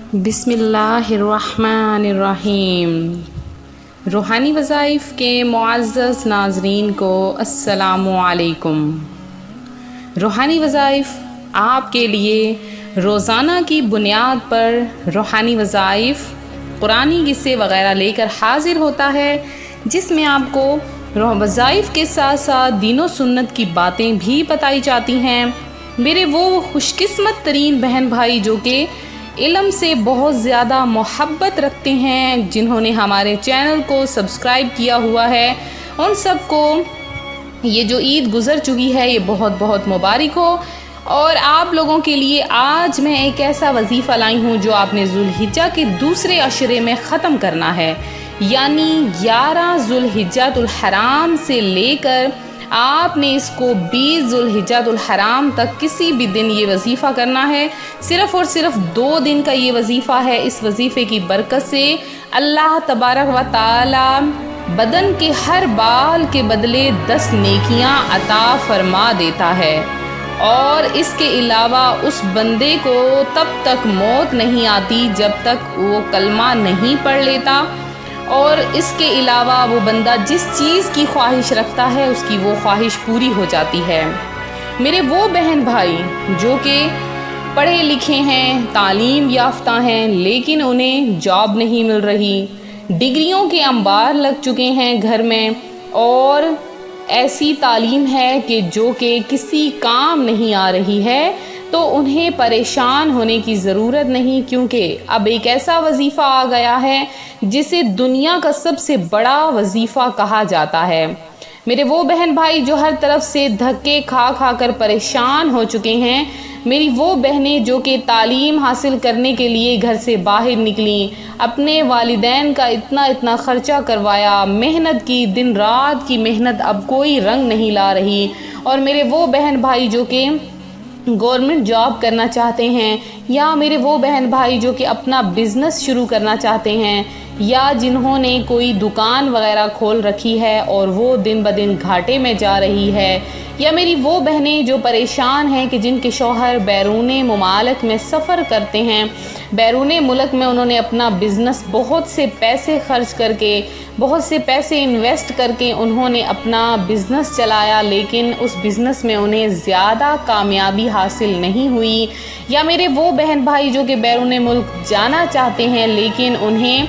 بسم اللہ الرحمن الرحیم۔ روحانی وظائف کے معزز ناظرین کو السلام علیکم۔ روحانی وظائف آپ کے لیے روزانہ کی بنیاد پر روحانی وظائف، قرآنی قصے وغیرہ لے کر حاضر ہوتا ہے، جس میں آپ کو وظائف کے ساتھ ساتھ دین و سنت کی باتیں بھی بتائی جاتی ہیں۔ میرے وہ خوش قسمت ترین بہن بھائی جو کہ علم سے بہت زیادہ محبت رکھتے ہیں، جنہوں نے ہمارے چینل کو سبسکرائب کیا ہوا ہے، ان سب کو یہ جو عید گزر چکی ہے یہ بہت بہت مبارک ہو۔ اور آپ لوگوں کے لیے آج میں ایک ایسا وظیفہ لائی ہوں جو آپ نے ذوالحجہ کے دوسرے عشرے میں ختم کرنا ہے، یعنی 11 ذوالحجہ الحرام سے لے کر آپ نے اس کو 20 ذوالحجہ الحرام تک کسی بھی دن یہ وظیفہ کرنا ہے۔ صرف اور صرف 2 دن کا یہ وظیفہ ہے۔ اس وظیفے کی برکت سے اللہ تبارک و تعالی بدن کے ہر بال کے بدلے 10 نیکیاں عطا فرما دیتا ہے، اور اس کے علاوہ اس بندے کو تب تک موت نہیں آتی جب تک وہ کلمہ نہیں پڑھ لیتا، اور اس کے علاوہ وہ بندہ جس چیز کی خواہش رکھتا ہے اس کی وہ خواہش پوری ہو جاتی ہے۔ میرے وہ بہن بھائی جو کہ پڑھے لکھے ہیں، تعلیم یافتہ ہیں، لیکن انہیں جاب نہیں مل رہی، ڈگریوں کے انبار لگ چکے ہیں گھر میں، اور ایسی تعلیم ہے کہ جو کہ کسی کام نہیں آ رہی ہے، تو انہیں پریشان ہونے کی ضرورت نہیں، کیونکہ اب ایک ایسا وظیفہ آ گیا ہے جسے دنیا کا سب سے بڑا وظیفہ کہا جاتا ہے۔ میرے وہ بہن بھائی جو ہر طرف سے دھکے کھا کھا کر پریشان ہو چکے ہیں، میری وہ بہنیں جو کہ تعلیم حاصل کرنے کے لیے گھر سے باہر نکلیں، اپنے والدین کا اتنا خرچہ کروایا، محنت کی، دن رات کی محنت اب کوئی رنگ نہیں لا رہی، اور میرے وہ بہن بھائی جو کہ گورنمنٹ جاب کرنا چاہتے ہیں، یا میرے وہ بہن بھائی جو کہ اپنا بزنس شروع کرنا چاہتے ہیں، یا جنہوں نے کوئی دکان وغیرہ کھول رکھی ہے اور وہ دن بدن گھاٹے میں جا رہی ہے، یا میری وہ بہنیں جو پریشان ہیں کہ جن کے شوہر بیرون ممالک میں سفر کرتے ہیں، بیرون ملک میں انہوں نے اپنا بزنس بہت سے پیسے خرچ کر کے، بہت سے پیسے انویسٹ کر کے انہوں نے اپنا بزنس چلایا، لیکن اس بزنس میں انہیں زیادہ کامیابی حاصل نہیں ہوئی، یا میرے وہ بہن بھائی جو کہ بیرون ملک جانا چاہتے ہیں لیکن انہیں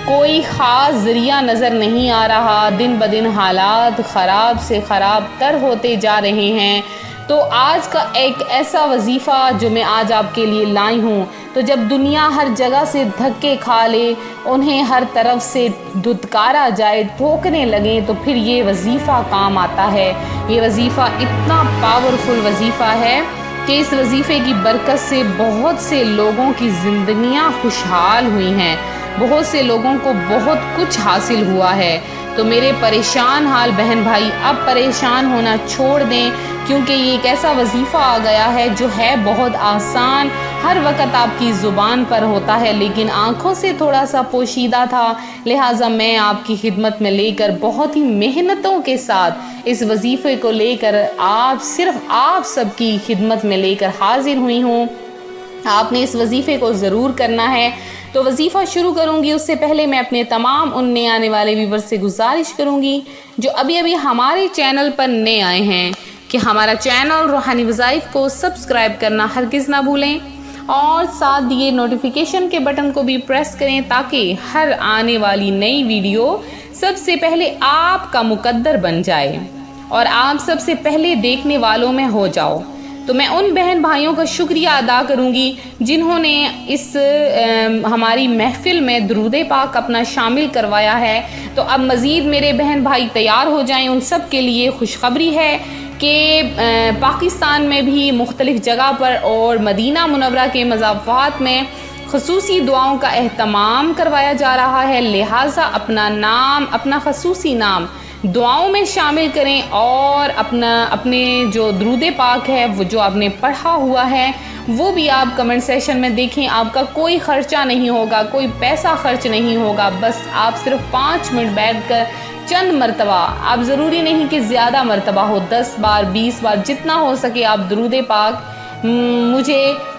کوئی خاص ذریعہ نظر نہیں آ رہا، دن بدن حالات خراب سے خراب تر ہوتے جا رہے ہیں۔ تو آج کا ایک ایسا وظیفہ جو میں آج آپ کے لیے لائی ہوں، تو جب دنیا ہر جگہ سے دھکے کھا لے، انہیں ہر طرف سے دھتکارا جائے، ٹھوکنے لگیں، تو پھر یہ وظیفہ کام آتا ہے۔ یہ وظیفہ اتنا پاورفل وظیفہ ہے کہ اس وظیفے کی برکت سے بہت سے لوگوں کی زندگیاں خوشحال ہوئی ہیں، بہت سے لوگوں کو بہت کچھ حاصل ہوا ہے۔ تو میرے پریشان حال بہن بھائی اب پریشان ہونا چھوڑ دیں، کیونکہ یہ ایک ایسا وظیفہ آ گیا ہے جو ہے بہت آسان، ہر وقت آپ کی زبان پر ہوتا ہے، لیکن آنکھوں سے تھوڑا سا پوشیدہ تھا، لہٰذا میں آپ کی خدمت میں لے کر بہت ہی محنتوں کے ساتھ اس وظیفے کو لے کر صرف آپ سب کی خدمت میں لے کر حاضر ہوئی ہوں۔ آپ نے اس وظیفے کو ضرور کرنا ہے۔ تو وظیفہ شروع کروں گی اس سے پہلے میں اپنے تمام ان نئے آنے والے ویور سے گزارش کروں گی جو ابھی ہمارے چینل پر نئے آئے ہیں کہ ہمارا چینل روحانی وظائف کو سبسکرائب کرنا ہرگز نہ بھولیں، اور ساتھ دیے نوٹیفیکیشن کے بٹن کو بھی پریس کریں تاکہ ہر آنے والی نئی ویڈیو سب سے پہلے آپ کا مقدر بن جائے اور آپ سب سے پہلے دیکھنے والوں میں ہو جاؤ۔ تو میں ان بہن بھائیوں کا شکریہ ادا کروں گی جنہوں نے اس ہماری محفل میں درود پاک اپنا شامل کروایا ہے۔ تو اب مزید میرے بہن بھائی تیار ہو جائیں، ان سب کے لیے خوشخبری ہے کہ پاکستان میں بھی مختلف جگہ پر اور مدینہ منورہ کے مضافات میں خصوصی دعاؤں کا اہتمام کروایا جا رہا ہے، لہٰذا اپنا خصوصی نام دعاؤں میں شامل کریں، اور اپنے جو درود پاک ہے وہ جو آپ نے پڑھا ہوا ہے وہ بھی آپ کمنٹ سیشن میں دیکھیں۔ آپ کا کوئی خرچہ نہیں ہوگا، کوئی پیسہ خرچ نہیں ہوگا، بس آپ صرف 5 منٹ بیٹھ کر چند مرتبہ، آپ ضروری نہیں کہ زیادہ مرتبہ ہو، 10 بار 20 بار جتنا ہو سکے آپ درود پاک مجھے